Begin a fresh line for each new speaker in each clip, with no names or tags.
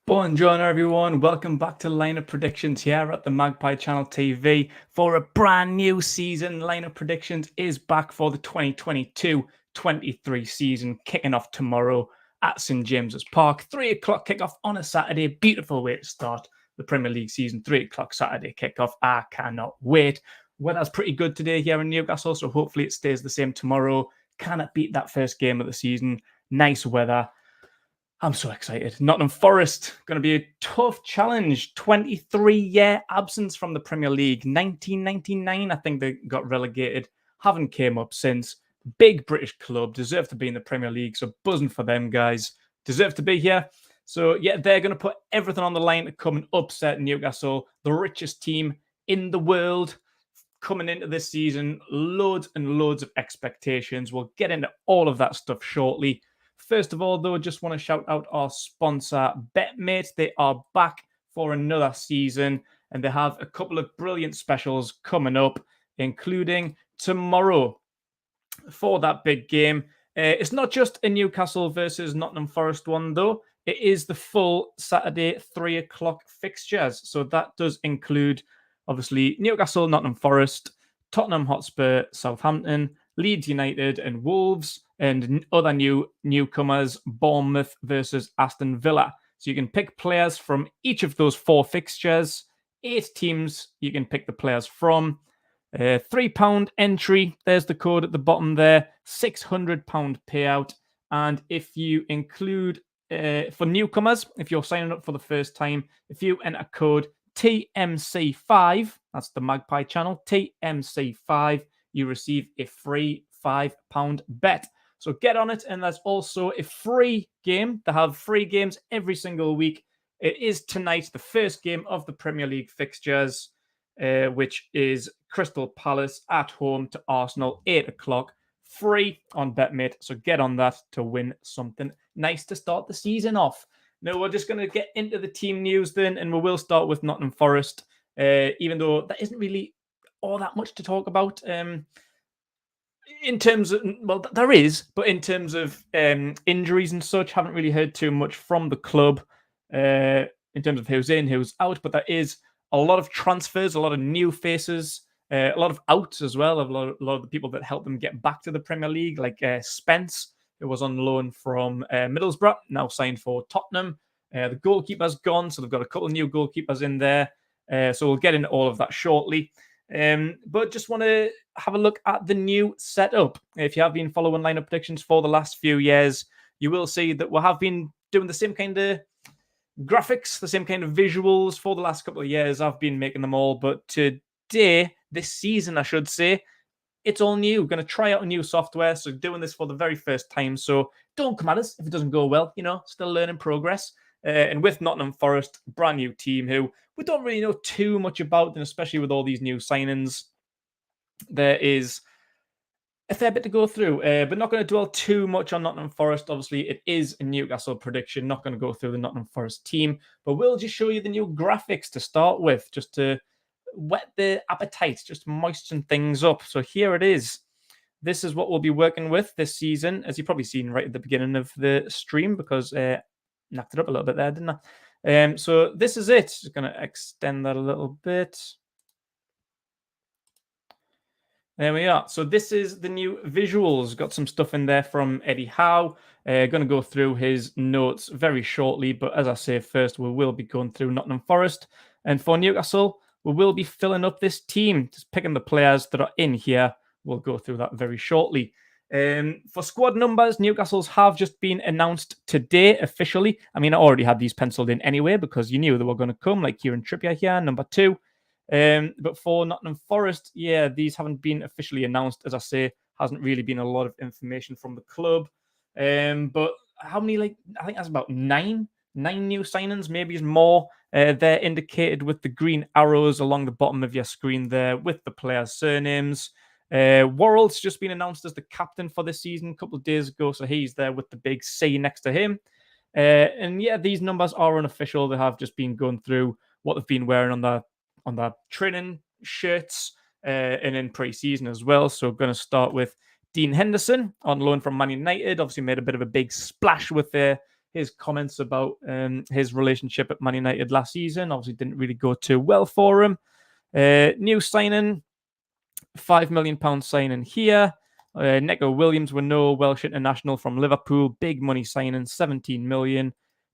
Buongiorno everyone, welcome back to Lineup Predictions here at the Magpie Channel TV for a brand new season. Lineup Predictions is back for the 2022-23 season, kicking off tomorrow at St James's Park. 3 o'clock kickoff on a Saturday, beautiful way to start the Premier League season. 3 o'clock Saturday kickoff, I cannot wait. Weather's pretty good today here in Newcastle, so hopefully it stays the same tomorrow. Cannot beat that first game of the season. Nice weather. I'm so excited. Nottingham Forest, going to be a tough challenge. 23-year absence from the Premier League. 1999, I think they got relegated. Haven't came up since. Big British club. Deserve to be in the Premier League. So buzzing for them, guys. Deserve to be here. So, yeah, they're going to put everything on the line to come and upset Newcastle, the richest team in the world. Coming into this season, loads and loads of expectations. We'll get into all of that stuff shortly. First of all, though, I just want to shout out our sponsor, BetMate. They are back for another season, and they have a couple of brilliant specials coming up, including tomorrow for that big game. It's not just a Newcastle versus Nottingham Forest one, though. It is the full Saturday 3 o'clock fixtures. So that does include, obviously, Newcastle, Nottingham Forest, Tottenham Hotspur, Southampton, Leeds United and Wolves, and other newcomers, Bournemouth versus Aston Villa. So you can pick players from each of those 4 fixtures. 8 teams you can pick the players from. £3 entry. There's the code at the bottom there. £600 payout. And if you include, for newcomers, if you're signing up for the first time, if you enter code TMC5, that's the Magpie channel, TMC5, you receive a free £5 bet. So get on it. And there's also a free game. They have free games every single week. It is tonight, the first game of the Premier League fixtures, which is Crystal Palace at home to Arsenal, 8 o'clock. Free on BetMate. So get on that to win something nice to start the season off. Now, we're just going to get into the team news then, and we will start with Nottingham Forest, even though there isn't really all that much to talk about. In terms of, well, there is, but in terms of injuries and such, haven't really heard too much from the club in terms of who's in, who's out. But there is a lot of transfers, a lot of new faces, a lot of outs as well. A lot of the people that helped them get back to the Premier League, like Spence, who was on loan from Middlesbrough, now signed for Tottenham. The goalkeeper's gone, so they've got a couple of new goalkeepers in there. So we'll get into all of that shortly. But just want to have a look at the new setup. If you have been following lineup predictions for the last few years, you will see that we have been doing the same kind of graphics, the same kind of visuals for the last couple of years. I've been making them all, but today, this season, I should say, it's all new. We're going to try out a new software, so doing this for the very first time. So don't come at us if it doesn't go well. Still learning progress. And with Nottingham Forest, brand new team who we don't really know too much about, and especially with all these new signings, there is a fair bit to go through. But not going to dwell too much on Nottingham Forest. Obviously, it is a Newcastle prediction. Not going to go through the Nottingham Forest team, but we'll just show you the new graphics to start with, just to whet the appetite, just moisten things up. So here it is. This is what we'll be working with this season, as you've probably seen right at the beginning of the stream, because knocked it up a little bit there, didn't I? So this is it. Just going to extend that a little bit. There we are. So this is the new visuals. Got some stuff in there from Eddie Howe. Going to go through his notes very shortly. But as I say, first we will be going through Nottingham Forest. And for Newcastle, we will be filling up this team. Just picking the players that are in here. We'll go through that very shortly. For squad numbers, Newcastle's have just been announced today officially. I mean, I already had these penciled in anyway because you knew they were going to come, like Kieran Trippier here, number 2. But for Nottingham Forest, yeah, these haven't been officially announced. As I say, hasn't really been a lot of information from the club. But how many, I think that's about 9 new signings, maybe more. They're indicated with the green arrows along the bottom of your screen there with the players' surnames. Worrell's just been announced as the captain for this season a couple of days ago, so he's there with the big C next to him. And yeah, these numbers are unofficial. They have just been going through what they've been wearing on their training shirts and in pre-season as well. So going to start with Dean Henderson on loan from Man United. Obviously made a bit of a big splash with his comments about his relationship at Man United last season. Obviously, didn't really go too well for him. New signing, £5 million signing here. Neco Williams, we know, Welsh international from Liverpool, big money signing, 17 million.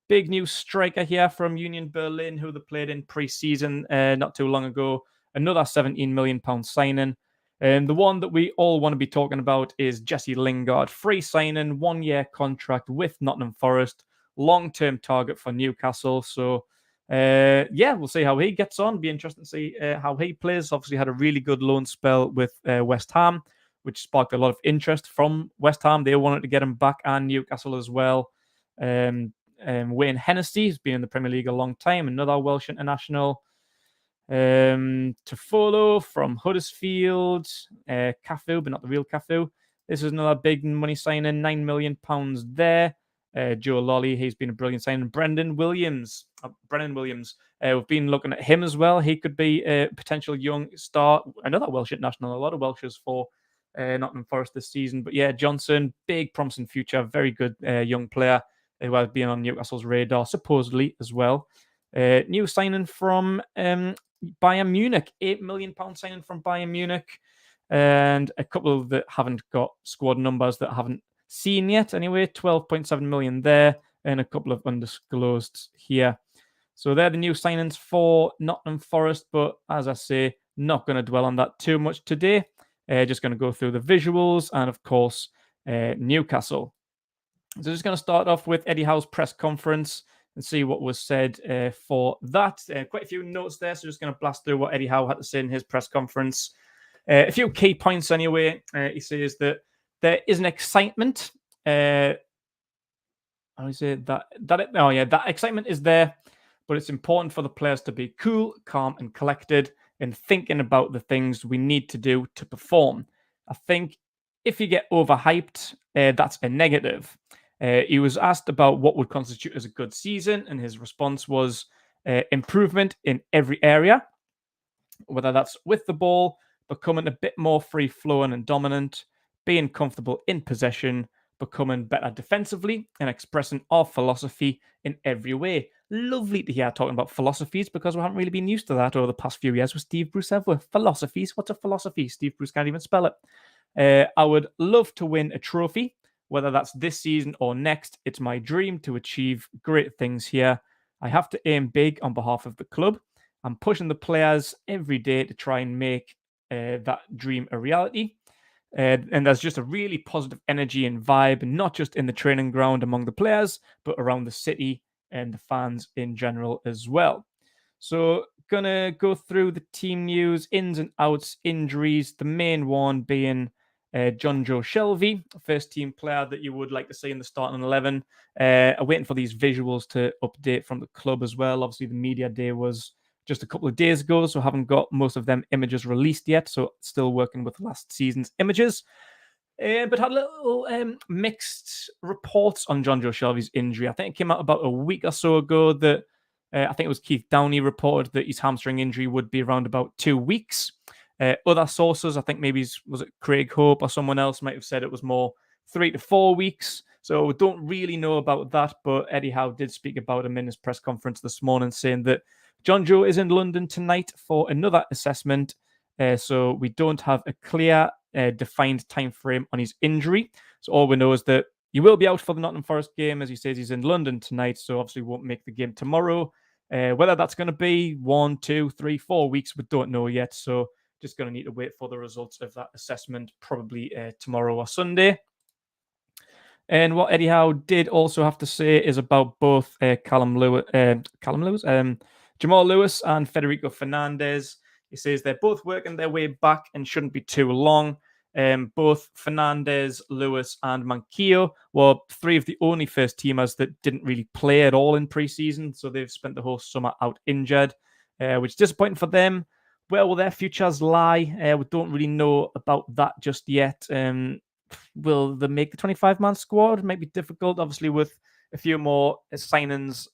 Big new striker here from Union Berlin, who they played in pre-season not too long ago. Another £17 million signing. And the one that we all want to be talking about is Jesse Lingard. Free signing, 1-year contract with Nottingham Forest. Long-term target for Newcastle. So, we'll see how he gets on. Be interesting to see how he plays. Obviously had a really good loan spell with West Ham, which sparked a lot of interest from West Ham. They wanted to get him back, and Newcastle as well. Wayne Hennessy has been in the Premier League a long time, another Welsh international. Tofolo from Huddersfield, Cafu, but not the real Cafu. This is another big money signing, £9 million there. Joe Lolly, he's been a brilliant signing. Brennan Williams. We've been looking at him as well. He could be a potential young star, another Welsh international. A lot of Welshes for Nottingham Forest this season. But yeah, Johnson, big promising future, very good young player who has been on Newcastle's radar, supposedly as well. New signing from Bayern Munich, £8 million signing from Bayern Munich, and a couple that haven't got squad numbers that I haven't seen yet. Anyway, 12.7 million there, and a couple of undisclosed here. So they're the new signings for Nottingham Forest, but as I say, not going to dwell on that too much today. Just going to go through the visuals and, of course, Newcastle. So just going to start off with Eddie Howe's press conference and see what was said for that. Quite a few notes there, so just going to blast through what Eddie Howe had to say in his press conference. A few key points anyway. He says that there is an excitement. That excitement is there, but it's important for the players to be cool, calm, and collected and thinking about the things we need to do to perform. I think if you get overhyped, that's a negative. He was asked about what would constitute as a good season, and his response was improvement in every area, whether that's with the ball, becoming a bit more free-flowing and dominant, being comfortable in possession, becoming better defensively, and expressing our philosophy in every way. Lovely to hear talking about philosophies, because we haven't really been used to that over the past few years with Steve Bruce ever. Philosophies? What's a philosophy? Steve Bruce can't even spell it. I would love to win a trophy, whether that's this season or next. It's my dream to achieve great things here. I have to aim big on behalf of the club. I'm pushing the players every day to try and make that dream a reality. And there's just a really positive energy and vibe, not just in the training ground among the players, but around the city and the fans in general as well. So, gonna go through the team news, ins and outs, injuries. The main one being John Joe Shelvey, first team player that you would like to see in the starting 11. I'm waiting for these visuals to update from the club as well. Obviously, the media day was just a couple of days ago, so I haven't got most of them images released yet. So still working with last season's images. But had little mixed reports on John Joe Shelvey's injury. I think it came out about a week or so ago that I think it was Keith Downey reported that his hamstring injury would be around about 2 weeks. Other sources, I think maybe was it Craig Hope or someone else might have said it was more 3 to 4 weeks. So we don't really know about that, but Eddie Howe did speak about him in his press conference this morning, saying that John Joe is in London tonight for another assessment. So we don't have a clear, defined time frame on his injury. So all we know is that he will be out for the Nottingham Forest game. As he says, he's in London tonight, so obviously won't make the game tomorrow. Whether that's going to be 1, 2, 3, 4 weeks, we don't know yet. So just going to need to wait for the results of that assessment, probably tomorrow or Sunday. And what Eddie Howe did also have to say is about both Jamal Lewis and Federico Fernandez. He says they're both working their way back and shouldn't be too long. Both Fernandez, Lewis, and Manquillo were 3 of the only first teamers that didn't really play at all in pre-season, so they've spent the whole summer out injured, which is disappointing for them. Where will their futures lie? We don't really know about that just yet. Will they make the 25-man squad? It might be difficult, obviously, with a few more signings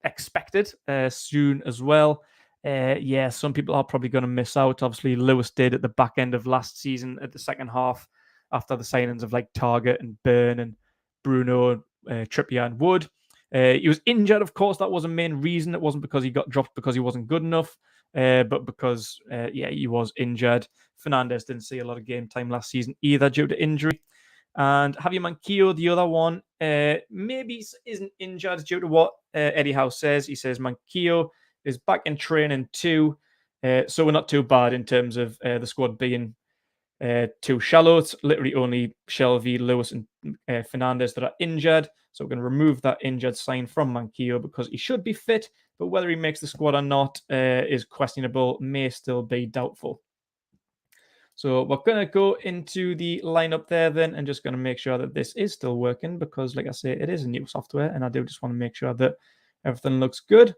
expected soon as well. Some people are probably going to miss out. Obviously, Lewis did at the back end of last season at the second half after the signings of like Target and Byrne and Bruno, Trippier and Wood. He was injured, of course. That was a main reason. It wasn't because he got dropped because he wasn't good enough, but because, he was injured. Fernandes didn't see a lot of game time last season either due to injury. And Javier Manquillo, the other one, maybe isn't injured due to what Eddie Howe says. He says Manquillo is back in training too. So we're not too bad in terms of the squad being too shallow. It's literally only Shelby, Lewis, and Fernandes that are injured. So we're going to remove that injured sign from Manquillo because he should be fit, but whether he makes the squad or not is questionable, may still be doubtful. So we're going to go into the lineup there then and just going to make sure that this is still working because, like I say, it is a new software and I do just want to make sure that everything looks good.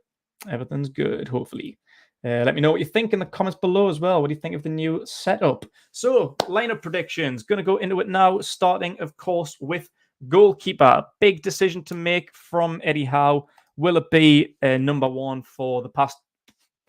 Everything's good, hopefully. Let me know what you think in the comments below as well. What do you think of the new setup? So, lineup predictions. Going to go into it now, starting, of course, with goalkeeper. Big decision to make from Eddie Howe. Will it be number one for the past,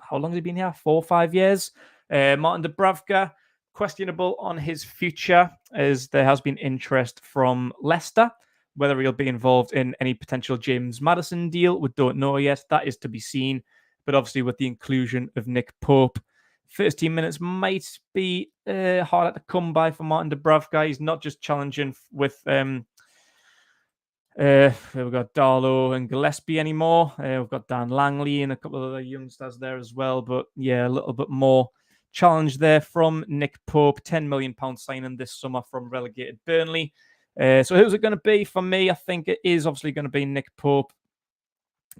how long has he been here? 4 or 5 years? Martin Dubravka, questionable on his future, as there has been interest from Leicester. Whether he'll be involved in any potential James Maddison deal, we don't know yet. That is to be seen. But obviously, with the inclusion of Nick Pope, first team minutes might be harder to come by for Martin Dubravka. He's not just challenging with we've got Darlow and Gillespie anymore. We've got Dan Langley and a couple of other youngsters there as well. But yeah, a little bit more challenge there from Nick Pope. £10 million signing this summer from relegated Burnley. So who's it going to be for me? I think it is obviously going to be Nick Pope,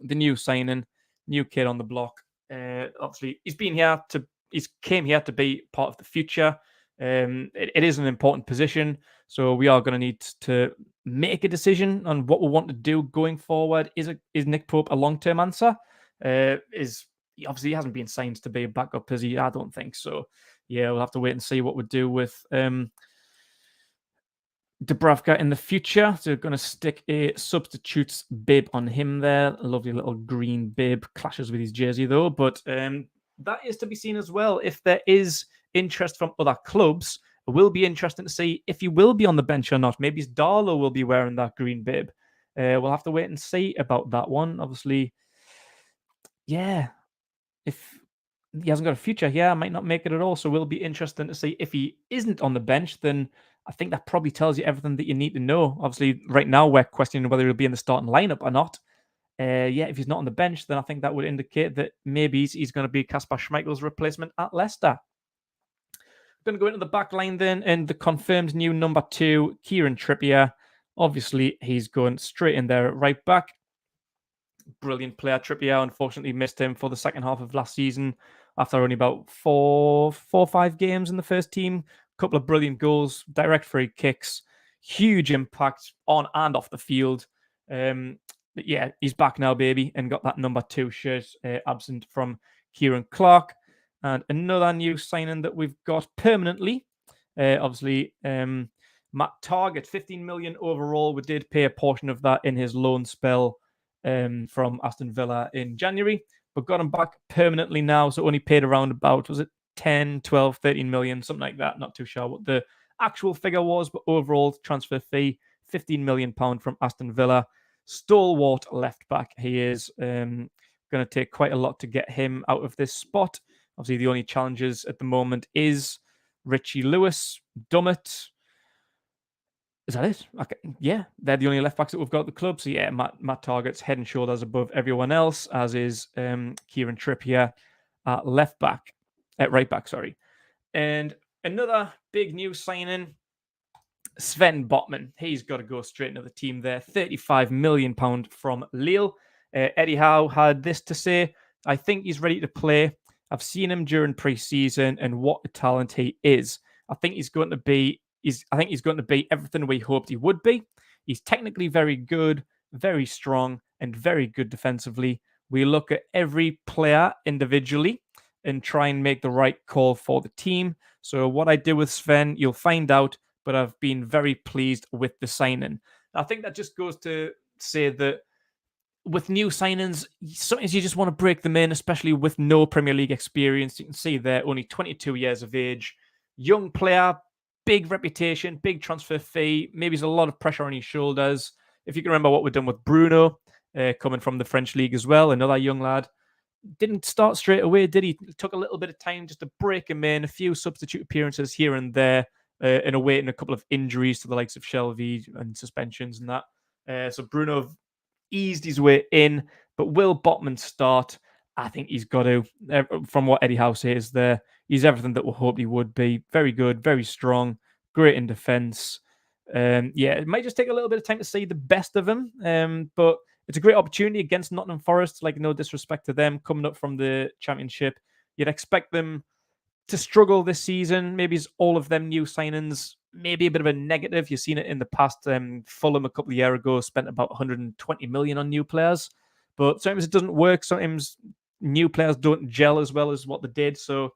the new signing, new kid on the block. Obviously, he's came here to be part of the future. It is an important position, so we are going to need to make a decision on what we want to do going forward. Is Nick Pope a long-term answer? Obviously he hasn't been signed to be a backup, is he? I don't think so. Yeah, we'll have to wait and see what we do with Dubravka in the future. So we're going to stick a substitutes bib on him there. A lovely little green bib. Clashes with his jersey though. But that is to be seen as well. If there is interest from other clubs, it will be interesting to see if he will be on the bench or not. Maybe Darlow will be wearing that green bib. We'll have to wait and see about that one. Obviously, yeah. If he hasn't got a future here, I might not make it at all. So it will be interesting to see if he isn't on the bench, then I think that probably tells you everything that you need to know. Obviously, right now we're questioning whether he'll be in the starting lineup or not. If he's not on the bench, then I think that would indicate that maybe he's going to be Kasper Schmeichel's replacement at Leicester. Going to go into the back line then, and the confirmed new number 2, Kieran Trippier. Obviously, he's going straight in there at right back. Brilliant player. Trippier unfortunately missed him for the second half of last season after only about 4 or 5 games in the first team. A couple of brilliant goals, direct free kicks, huge impact on and off the field. But yeah, he's back now, baby, and got that number 2 shirt, absent from Kieran Clark. And another new signing that we've got permanently, obviously, Matt Targett, 15 million overall. We did pay a portion of that in his loan spell from Aston Villa in January, but got him back permanently now. So only paid around about, was it 10, 12, 13 million, something like that. Not too sure what the actual figure was, but overall transfer fee, £15 million from Aston Villa. Stalwart left back he is. Going to take quite a lot to get him out of this spot. Obviously, the only challenges at the moment is Richie Lewis, Dummett. Is that it? Okay. Yeah, they're the only left backs that we've got at the club. So yeah, Matt Targett's head and shoulders above everyone else, as is Kieran Trippier at right back. Sorry. And another big new signing, Sven Botman. He's got to go straight into the team there. £35 million from Lille. Eddie Howe had this to say: "I think he's ready to play. I've seen him during pre-season, and what a talent he is. I think he's going to be everything we hoped he would be. He's technically very good, very strong, and very good defensively. We look at every player individually and try and make the right call for the team. So what I did with Sven, you'll find out, but I've been very pleased with the signing." I think that just goes to say that with new signings, sometimes you just want to break them in, especially with no Premier League experience. You can see they're only 22 years of age, young player, big reputation, big transfer fee. Maybe there's a lot of pressure on his shoulders. If you can remember what we've done with Bruno, coming from the French league as well. Another young lad. Didn't start straight away, did he? It took a little bit of time just to break him in, a few substitute appearances here and there, and awaiting a couple of injuries to the likes of Shelby and suspensions and that. So Bruno eased his way in, but will Botman start? I think he's got to. From what Eddie Howe says there, he's everything that we hoped he would be. Very good, very strong, great in defence. Yeah, it might just take a little bit of time to see the best of him, but it's a great opportunity against Nottingham Forest. Like, no disrespect to them coming up from the Championship. You'd expect them to struggle this season. Maybe it's all of them new signings. Maybe a bit of a negative. You've seen it in the past. Fulham a couple of years ago spent about 120 million on new players. But sometimes it doesn't work. Sometimes new players don't gel as well as what they did. So,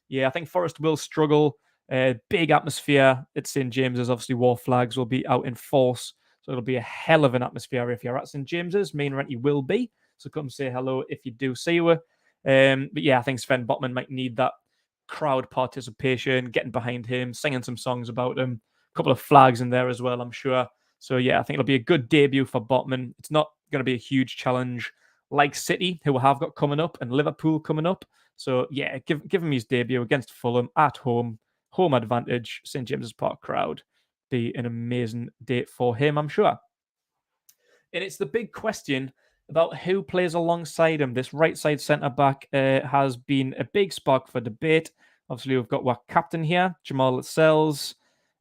yeah, I think Forest will struggle. Big atmosphere at St. James's. Obviously, War Flags will be out in force. So it'll be a hell of an atmosphere if you're at St. James's. Main Renty will be. So come say hello if you do see her. But yeah, I think Sven Botman might need that crowd participation, getting behind him, singing some songs about him. A couple of flags in there as well, I'm sure. So yeah, I think it'll be a good debut for Botman. It's not going to be a huge challenge like City, who have got coming up, and Liverpool coming up. So yeah, give him his debut against Fulham at home. Home advantage, St. James's Park crowd. Be an amazing date for him, I'm sure. And it's the big question about who plays alongside him. This right side centre back has been a big spark for debate. Obviously, we've got our captain here, Jamal Lascelles,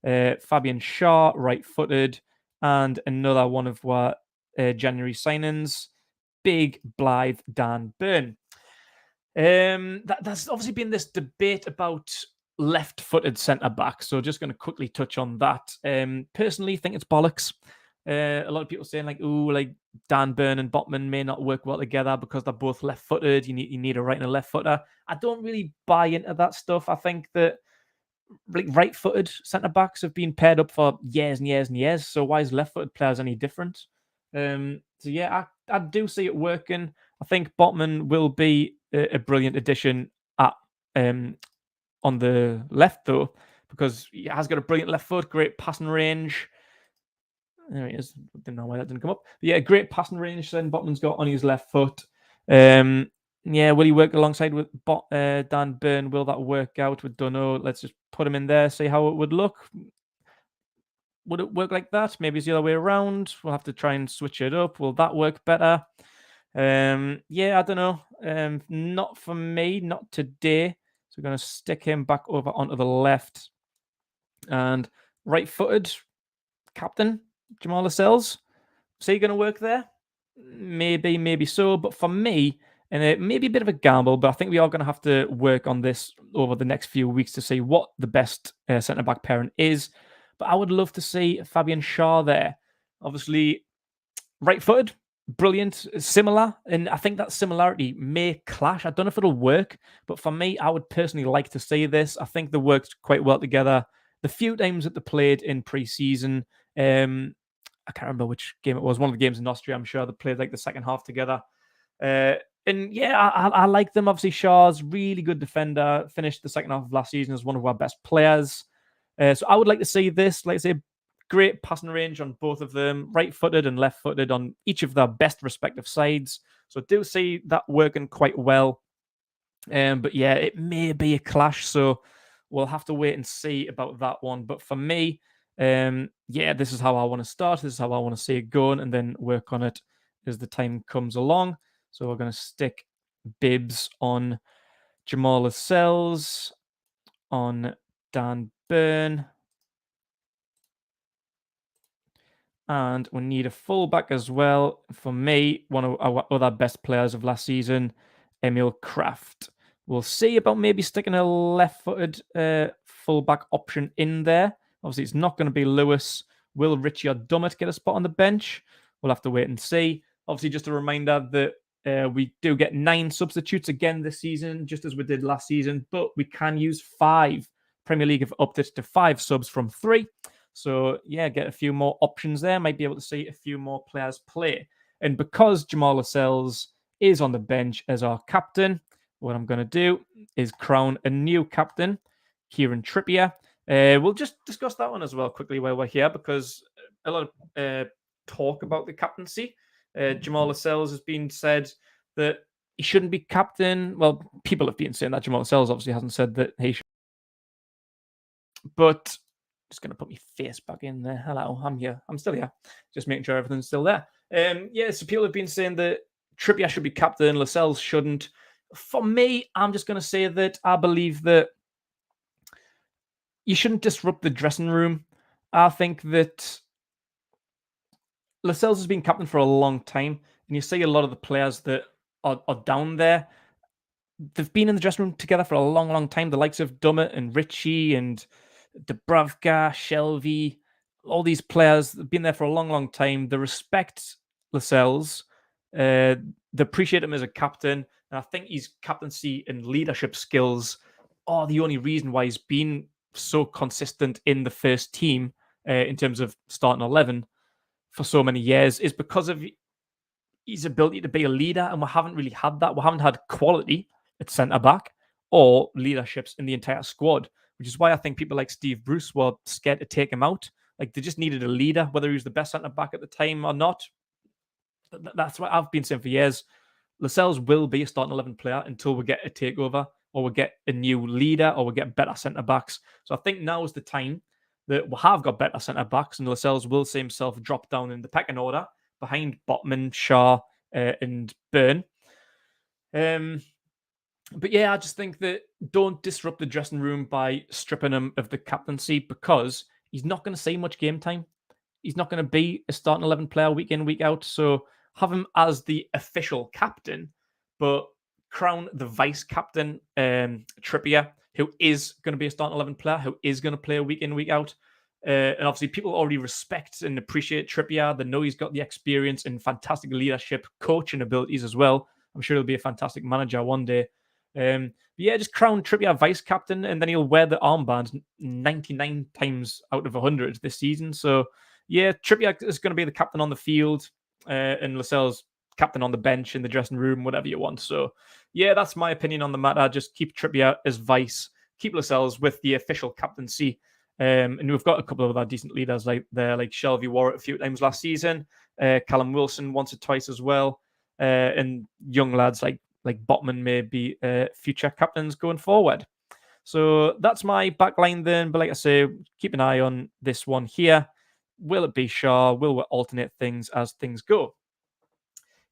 Fabian Shaw, right-footed, and another one of our January signings, big Blythe Dan Burn. That's obviously been this debate about left-footed centre back. So just going to quickly touch on that. Personally, think it's bollocks. A lot of people saying like Dan Burn and Botman may not work well together because they're both left-footed. You need a right and a left footer. I don't really buy into that stuff. I think that like right-footed centre backs have been paired up for years and years and years. So why is left-footed players any different? So yeah, I do see it working. I think Botman will be a brilliant addition at on the left though, because he has got a brilliant left foot, great passing range. There he is. I didn't know why that didn't come up. But yeah, great passing range. Then Botman's got on his left foot. Yeah, will he work alongside with Dan Burn? Will that work out? We don't know. Let's just put him in there, see how it would look. Would it work like that? Maybe it's the other way around. We'll have to try and switch it up. Will that work better? Yeah, I don't know. Not for me, not today. So we're going to stick him back over onto the left. And right-footed captain, Jamal Lascelles. Is he going to work there? Maybe so. But for me, and it may be a bit of a gamble, but I think we are going to have to work on this over the next few weeks to see what the best centre-back pairing is. But I would love to see Fabian Shaw there. Obviously, right-footed, brilliant, similar. And I think that similarity may clash. I don't know if it'll work. But for me, I would personally like to see this. I think they worked quite well together. The few times that they played in pre-season, I can't remember which game it was. One of the games in Austria, I'm sure they played like the second half together. And yeah, I like them. Obviously, Shaw's really good defender. Finished the second half of last season as one of our best players. So I would like to see this. Like I say, great passing range on both of them, right-footed and left-footed on each of their best respective sides. So I do see that working quite well. But yeah, it may be a clash. So we'll have to wait and see about that one. But for me, yeah, this is how I want to start. This is how I want to see it going, and then work on it as the time comes along. So we're going to stick bibs on Jamal Lascelles, on Dan Burn, and we need a fullback as well. For me, one of our other best players of last season, Emil Kraft. We'll see about maybe sticking a left-footed fullback option in there. Obviously, it's not going to be Lewis. Will Richie or Dummett get a spot on the bench? We'll have to wait and see. Obviously, just a reminder that we do get 9 substitutes again this season, just as we did last season, but we can use 5. Premier League have upped it to 5 subs from 3. So, yeah, get a few more options there. Might be able to see a few more players play. And because Jamal Lascelles is on the bench as our captain, what I'm going to do is crown a new captain, Kieran Trippier. We'll just discuss that one as well quickly while we're here, because a lot of talk about the captaincy. Jamal Lascelles has been said that he shouldn't be captain. Well, people have been saying that. Jamal Lascelles obviously hasn't said that he should. But just going to put my face back in there. Hello, I'm here. I'm still here. Just making sure everything's still there. So people have been saying that Trippier should be captain, Lascelles shouldn't. For me, I'm just going to say that I believe that you shouldn't disrupt the dressing room. I think that Lascelles has been captain for a long time, and you see a lot of the players that are down there. They've been in the dressing room together for a long, long time. The likes of Dummett and Ritchie and Dubravka, Shelvey, all these players have been there for a long, long time. They respect Lascelles. They appreciate him as a captain. And I think his captaincy and leadership skills are the only reason why he's been so consistent in the first team in terms of starting 11 for so many years, is because of his ability to be a leader. And we haven't really had that. We haven't had quality at centre-back or leaderships in the entire squad, which is why I think people like Steve Bruce were scared to take him out. Like, they just needed a leader, whether he was the best centre-back at the time or not. That's what I've been saying for years. Lascelles will be a starting 11 player until we get a takeover or we get a new leader or we get better centre-backs. So I think now is the time that we have got better centre-backs, and Lascelles will see himself drop down in the pecking order behind Botman, Shaw, and Byrne. But yeah, I just think that don't disrupt the dressing room by stripping him of the captaincy, because he's not going to see much game time. He's not going to be a starting 11 player week in, week out. So have him as the official captain, but crown the vice captain, Trippier, who is going to be a starting 11 player, who is going to play week in, week out. And obviously, people already respect and appreciate Trippier. They know he's got the experience and fantastic leadership, coaching abilities as well. I'm sure he'll be a fantastic manager one day. Just crown Trippier vice captain, and then he'll wear the armband 99 times out of 100 this season. So, yeah, Trippier is going to be the captain on the field, and Lascelles captain on the bench, in the dressing room, whatever you want. So, yeah, that's my opinion on the matter. Just keep Trippier as vice, keep Lascelles with the official captaincy. And we've got a couple of other decent leaders like Shelvey wore it a few times last season. Callum Wilson once or twice as well. And young lads like Botman may be future captains going forward. So that's my backline then. But like I say, keep an eye on this one here. Will it be Shaw? Will we alternate things as things go?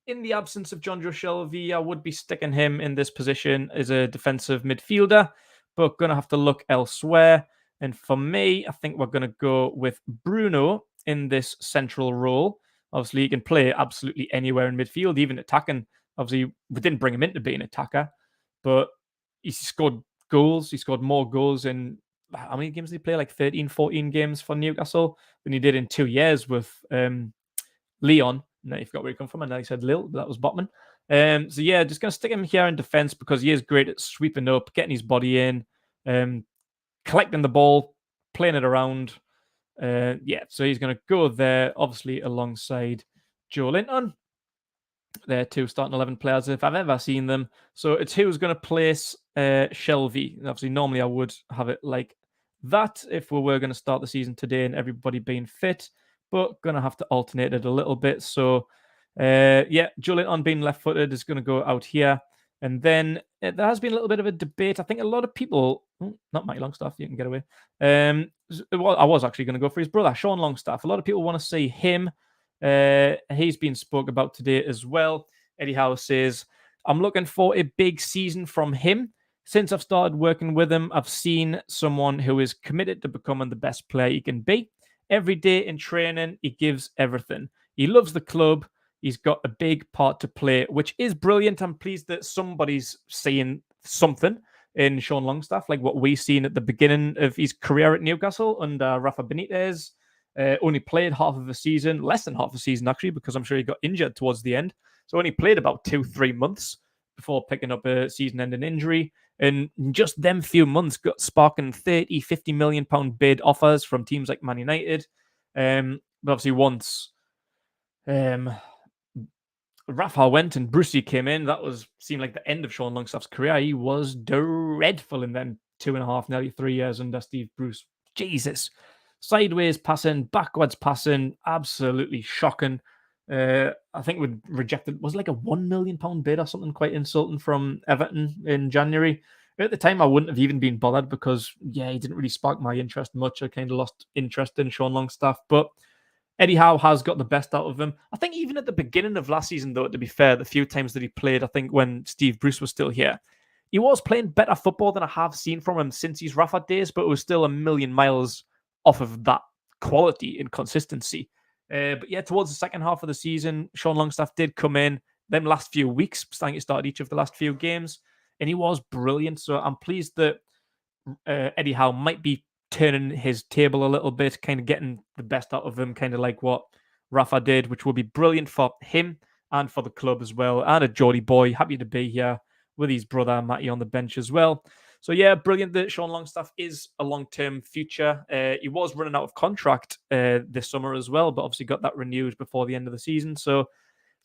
In the absence of Jonjo Shelvey, I would be sticking him in this position as a defensive midfielder, but going to have to look elsewhere. And for me, I think we're going to go with Bruno in this central role. Obviously, he can play absolutely anywhere in midfield, even attacking. Obviously, we didn't bring him in to be an attacker, but he scored goals. He scored more goals in, how many games did he play? Like 13, 14 games for Newcastle than he did in 2 years with Leon. No, you forgot where he come from, and then he said Lille, but that was Botman. Just going to stick him here in defence because he is great at sweeping up, getting his body in, collecting the ball, playing it around. So he's going to go there, obviously, alongside Joe Linton. They're two starting 11 players if I've ever seen them. So it's who's going to place Shelvey. Obviously, normally I would have it like that if we were going to start the season today and everybody being fit, but going to have to alternate it a little bit. So, Joe Linton being left-footed is going to go out here. And then there has been a little bit of a debate. I think a lot of people, not Mike Longstaff, you can get away. I was actually going to go for his brother, Sean Longstaff. A lot of people want to see him. He's been spoke about today as well. Eddie Howe says, I'm looking for a big season from him. Since I've started working with him, I've seen someone who is committed to becoming the best player he can be. Every day in training, he gives everything. He loves the club. He's got a big part to play, which is brilliant. I'm pleased that somebody's seeing something in Sean Longstaff, like what we've seen at the beginning of his career at Newcastle under Rafa Benitez. Only played half of a season, less than half a season actually, because I'm sure he got injured towards the end. So only played about 2-3 months before picking up a season-ending injury. And just them few months got sparking 30, 50 million pound bid offers from teams like Man United. But obviously once Rafa went and Brucey came in, that seemed like the end of Sean Longstaff's career. He was dreadful in then 2.5, nearly 3 years under Steve Bruce. Jesus. Sideways passing, backwards passing, absolutely shocking. I think we rejected, was it like a £1 million bid or something quite insulting from Everton in January. At the time, I wouldn't have even been bothered because, yeah, he didn't really spark my interest much. I kind of lost interest in Sean Longstaff. But Eddie Howe has got the best out of him. I think even at the beginning of last season, though, to be fair, the few times that he played, I think when Steve Bruce was still here, he was playing better football than I have seen from him since his Rafa days, but it was still a million miles off of that quality and consistency. But yeah, towards the second half of the season, Sean Longstaff did come in. Them last few weeks, I think he started each of the last few games, and he was brilliant. So I'm pleased that Eddie Howe might be turning his table a little bit, kind of getting the best out of him, kind of like what Rafa did, which will be brilliant for him and for the club as well. And a Geordie boy, happy to be here with his brother Matty on the bench as well. So yeah, brilliant that Sean Longstaff is a long-term future. He was running out of contract this summer as well, but obviously got that renewed before the end of the season. So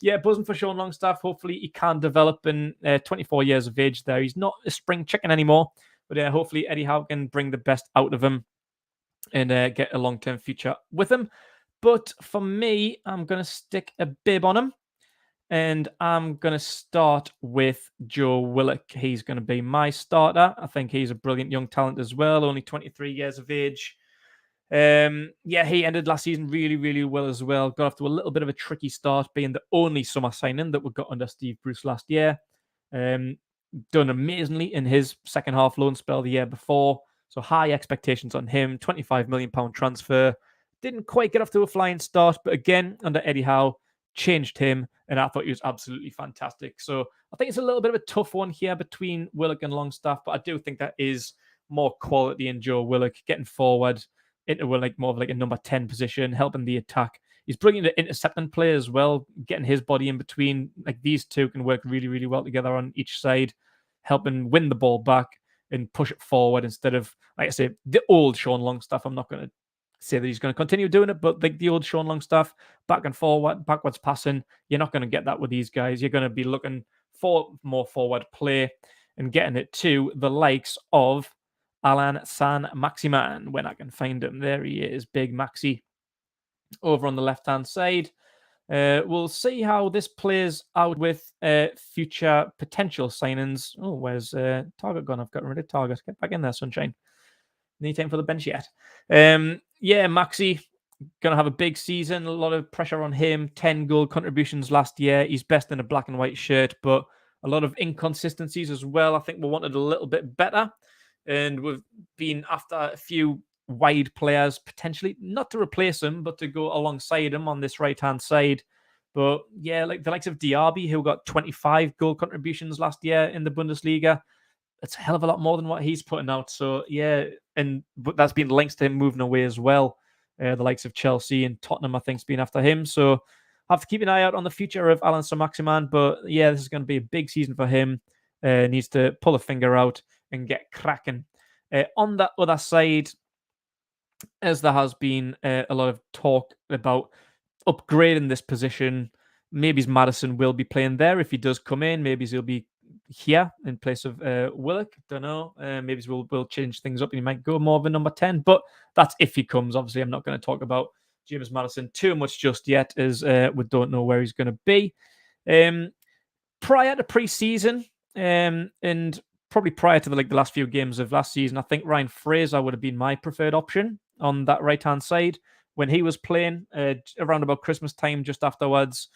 yeah, buzzing for Sean Longstaff. Hopefully he can develop in 24 years of age there. He's not a spring chicken anymore, but hopefully Eddie Howe can bring the best out of him and get a long-term future with him. But for me, I'm going to stick a bib on him. And I'm going to start with Joe Willock. He's going to be my starter. I think he's a brilliant young talent as well, only 23 years of age. Yeah, he ended last season really, really well as well. Got off to a little bit of a tricky start, being the only summer signing that we got under Steve Bruce last year. Done amazingly in his second half loan spell the year before. So high expectations on him. £25 million transfer. Didn't quite get off to a flying start, but again, under Eddie Howe, changed him, and I thought he was absolutely fantastic. So I think it's a little bit of a tough one here between Willock and Longstaff, but I do think that is more quality in Joe Willock, getting forward into like more of like a number 10 position, helping the attack. He's brilliant at intercepting play as well, getting his body in between. Like these two can work really, really well together on each side, helping win the ball back and push it forward instead of, like I say, the old Sean Longstaff. I'm not going to say that he's going to continue doing it, but like the old Sean Longstaff, back and forward, backwards passing, you're not going to get that with these guys. You're going to be looking for more forward play and getting it to the likes of Alan San Maximan when I can find him. There he is, Big Maxi, over on the left-hand side. We'll see how this plays out with future potential signings. Oh, where's Target gone? I've got rid of Target. Get back in there, sunshine. Any time for the bench yet? Yeah, Maxi going to have a big season. A lot of pressure on him. 10 goal contributions last year. He's best in a black and white shirt, but a lot of inconsistencies as well. I think we wanted a little bit better, and we've been after a few wide players, potentially not to replace him, but to go alongside him on this right-hand side. But yeah, like the likes of Diaby, who got 25 goal contributions last year in the Bundesliga. It's a hell of a lot more than what he's putting out. So yeah, but that's been links to him moving away as well. The likes of Chelsea and Tottenham, I think, has been after him. So I have to keep an eye out on the future of Alan Saint-Maximin. But yeah, this is going to be a big season for him. Needs to pull a finger out and get cracking. On that other side, as there has been a lot of talk about upgrading this position, maybe Madison will be playing there if he does come in. Maybe he'll be here in place of Willock. Don't know. Maybe we'll change things up and he might go more of a number 10. But that's if he comes. Obviously, I'm not going to talk about James Madison too much just yet, as we don't know where he's going to be. Prior to pre-season, and probably prior to the last few games of last season, I think Ryan Fraser would have been my preferred option on that right-hand side when he was playing around about Christmas time, just afterwards.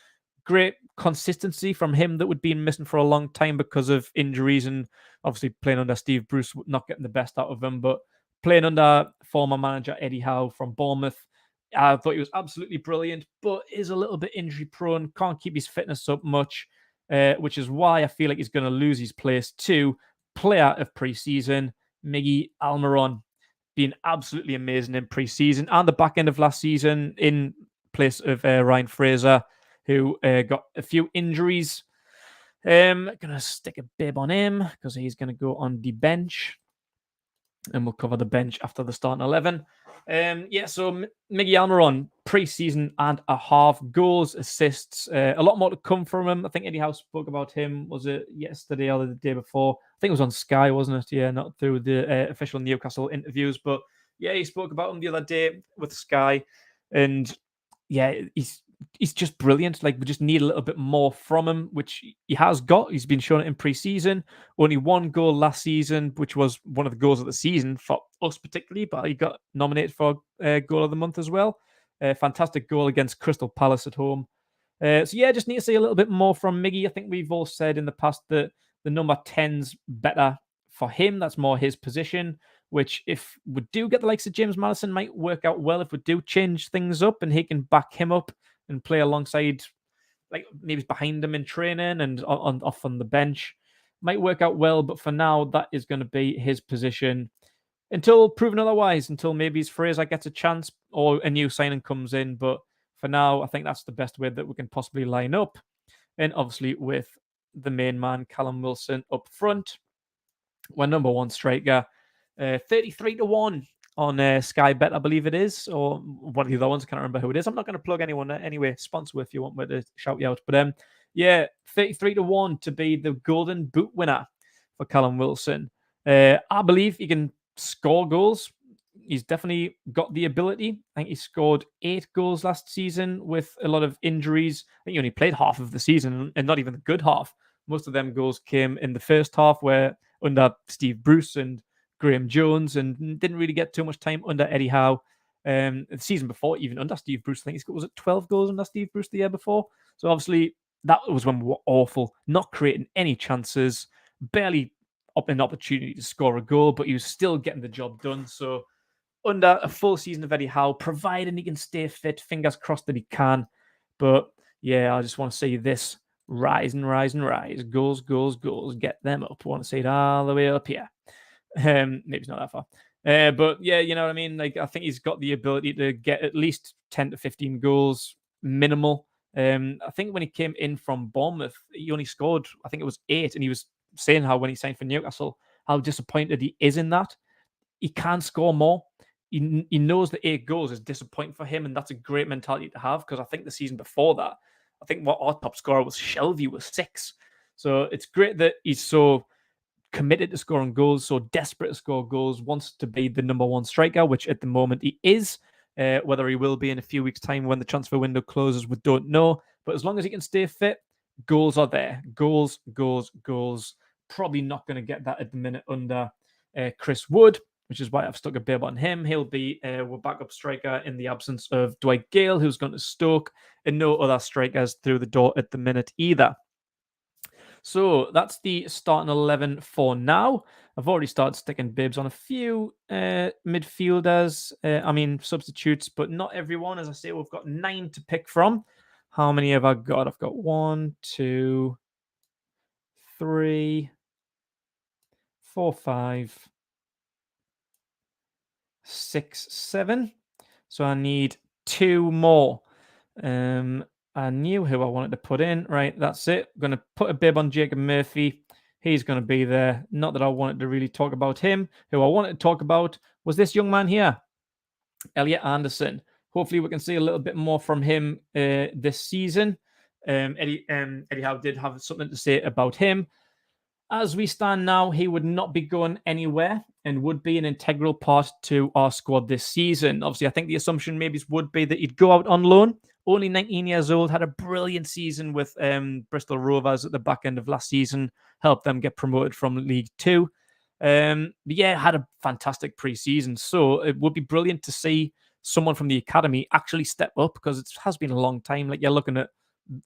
Great consistency from him that would be missing for a long time because of injuries and obviously playing under Steve Bruce, not getting the best out of him, but playing under former manager Eddie Howe from Bournemouth. I thought he was absolutely brilliant, but is a little bit injury prone, can't keep his fitness up much, which is why I feel like he's going to lose his place to player of pre-season, Miggy Almiron, being absolutely amazing in pre-season and the back end of last season in place of Ryan Fraser, who got a few injuries. Gonna stick a bib on him because he's gonna go on the bench, and we'll cover the bench after the starting 11. Yeah, so Miggy Almiron, pre-season and a half, goals, assists, a lot more to come from him. I think Eddie Howe spoke about him, was it yesterday or the day before? I think it was on Sky, wasn't it? Yeah, not through the official Newcastle interviews, but yeah, he spoke about him the other day with Sky, and yeah, he's he's just brilliant. Like, we just need a little bit more from him, which he has got. He's been shown it in pre-season. Only one goal last season, which was one of the goals of the season for us particularly, but he got nominated for goal of the month as well. Fantastic goal against Crystal Palace at home. So yeah, just need to see a little bit more from Miggy. I think we've all said in the past that the number 10's better for him. That's more his position, which if we do get the likes of James Maddison might work out well if we do change things up and he can back him up and play alongside, like maybe behind him in training and off on the bench. Might work out well, but for now, that is going to be his position until proven otherwise, until maybe Fraser gets a chance or a new signing comes in. But for now, I think that's the best way that we can possibly line up. And obviously with the main man, Callum Wilson, up front. We're number one striker, 33-1 on Sky Bet, I believe it is, or one of the other ones. I can't remember who it is. I'm not going to plug anyone anyway. Sponsor if you want me to shout you out. But yeah, 33-1 to be the Golden Boot winner for Callum Wilson. I believe he can score goals. He's definitely got the ability. I think he scored 8 goals last season with a lot of injuries. I think he only played half of the season and not even the good half. Most of them goals came in the first half where under Steve Bruce and Graham Jones and didn't really get too much time under Eddie Howe. The season before, even under Steve Bruce, I think was it 12 goals under Steve Bruce the year before? So obviously that was when we were awful, not creating any chances, barely up an opportunity to score a goal, but he was still getting the job done. So under a full season of Eddie Howe, providing he can stay fit, fingers crossed that he can. But yeah, I just want to see this rise and rise and rise. Goals, goals, goals. Get them up. I want to see it all the way up here. Maybe it's not that far. But yeah, you know what I mean? Like, I think he's got the ability to get at least 10 to 15 goals minimal. I think when he came in from Bournemouth, he only scored, I think it was 8. And he was saying how when he signed for Newcastle, how disappointed he is in that. He can score more. He knows that 8 goals is disappointing for him, and that's a great mentality to have, because I think the season before that, I think what our top scorer was Shelvey with 6. So it's great that he's so committed to scoring goals, so desperate to score goals, wants to be the number one striker, which at the moment he is. Whether he will be in a few weeks' time when the transfer window closes, we don't know. But as long as he can stay fit, goals are there. Goals, goals, goals. Probably not going to get that at the minute under Chris Wood, which is why I've stuck a bib on him. He'll be our backup striker in the absence of Dwight Gale, who's gone to Stoke, and no other strikers through the door at the minute either. So that's the starting 11 for now. I've already started sticking bibs on a few midfielders, substitutes, but not everyone. As I say, we've got 9 to pick from. How many have I got? I've got 1, 2, 3, 4, 5, 6, 7. So I need 2 more. I knew who I wanted to put in. Right, that's it. I'm going to put a bib on Jacob Murphy. He's going to be there. Not that I wanted to really talk about him. Who I wanted to talk about was this young man here, Elliot Anderson. Hopefully we can see a little bit more from him this season. Eddie Howe did have something to say about him. As we stand now, he would not be going anywhere and would be an integral part to our squad this season. Obviously, I think the assumption maybe would be that he'd go out on loan. Only 19 years old, had a brilliant season with Bristol Rovers at the back end of last season, helped them get promoted from League Two. But yeah, had a fantastic pre-season. So it would be brilliant to see someone from the academy actually step up, because it has been a long time. Like, you're looking at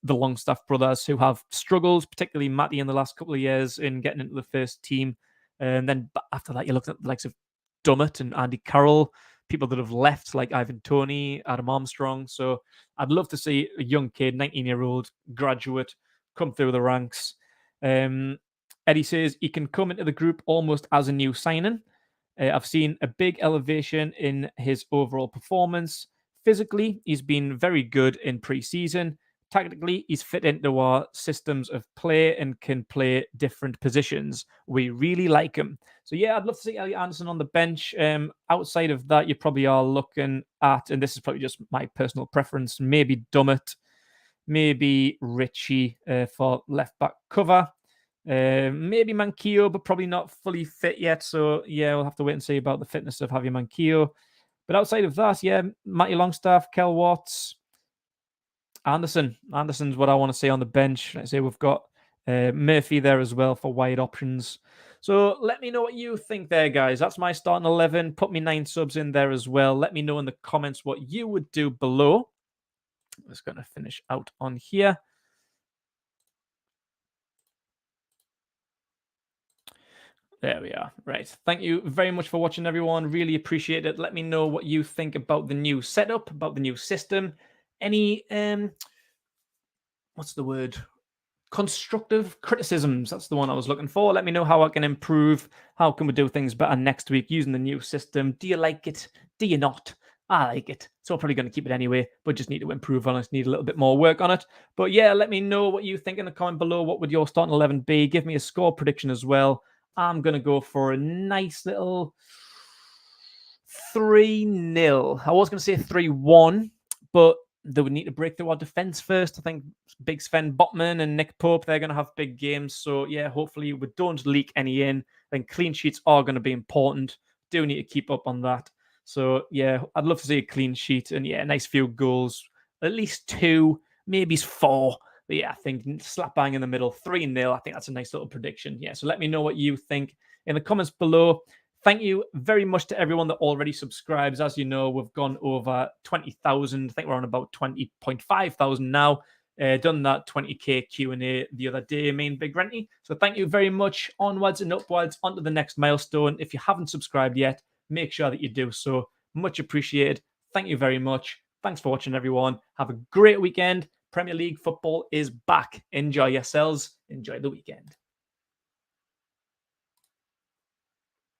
the Longstaff brothers who have struggled, particularly Matty in the last couple of years in getting into the first team. And then after that, you look at the likes of Dummett and Andy Carroll, people that have left like Ivan Toney, Adam Armstrong. So I'd love to see a young kid, 19-year-old graduate, come through the ranks. Eddie says he can come into the group almost as a new signing. I've seen a big elevation in his overall performance. Physically, he's been very good in pre-season. Tactically, he's fit into our systems of play and can play different positions. We really like him. So yeah, I'd love to see Elliot Anderson on the bench. Outside of that, you probably are looking at, and this is probably just my personal preference, maybe Dummett, maybe Ritchie for left-back cover. Maybe Manquillo, but probably not fully fit yet. So yeah, we'll have to wait and see about the fitness of Javier Manquillo. But outside of that, yeah, Matty Longstaff, Kel Watts,
Anderson's what I want to see on the bench. Like I say we've got Murphy there as well for wide options. So let me know what you think there, guys. That's my starting 11. Put me 9 subs in there as well. Let me know in the comments what you would do below. I'm just going to finish out on here. There we are. Right. Thank you very much for watching, everyone. Really appreciate it. Let me know what you think about the new setup, about the new system. Any what's the word? Constructive criticisms. That's the one I was looking for. Let me know how I can improve. How can we do things better next week using the new system? Do you like it? Do you not? I like it. So I'm probably going to keep it anyway, but just need to improve on it. Need a little bit more work on it. But yeah, let me know what you think in the comment below. What would your starting 11 be? Give me a score prediction as well. I'm going to go for a nice little 3-0. I was going to say 3-1, but they would need to break through our defense first. I think Big Sven Botman and Nick Pope, they're going to have big games. So, yeah, hopefully we don't leak any in. Then clean sheets are going to be important. Do need to keep up on that. So, yeah, I'd love to see a clean sheet. And, yeah, nice few goals. At least 2, maybe 4. But, yeah, I think slap bang in the middle, 3-0. I think that's a nice little prediction. Yeah, so let me know what you think in the comments below. Thank you very much to everyone that already subscribes. As you know, we've gone over 20,000. I think we're on about 20.5 thousand now. Done that 20k Q&A the other day, me and Big Renty. So thank you very much. Onwards and upwards onto the next milestone. If you haven't subscribed yet, make sure that you do so. Much appreciated. Thank you very much. Thanks for watching, everyone. Have a great weekend. Premier League football is back. Enjoy yourselves. Enjoy the weekend.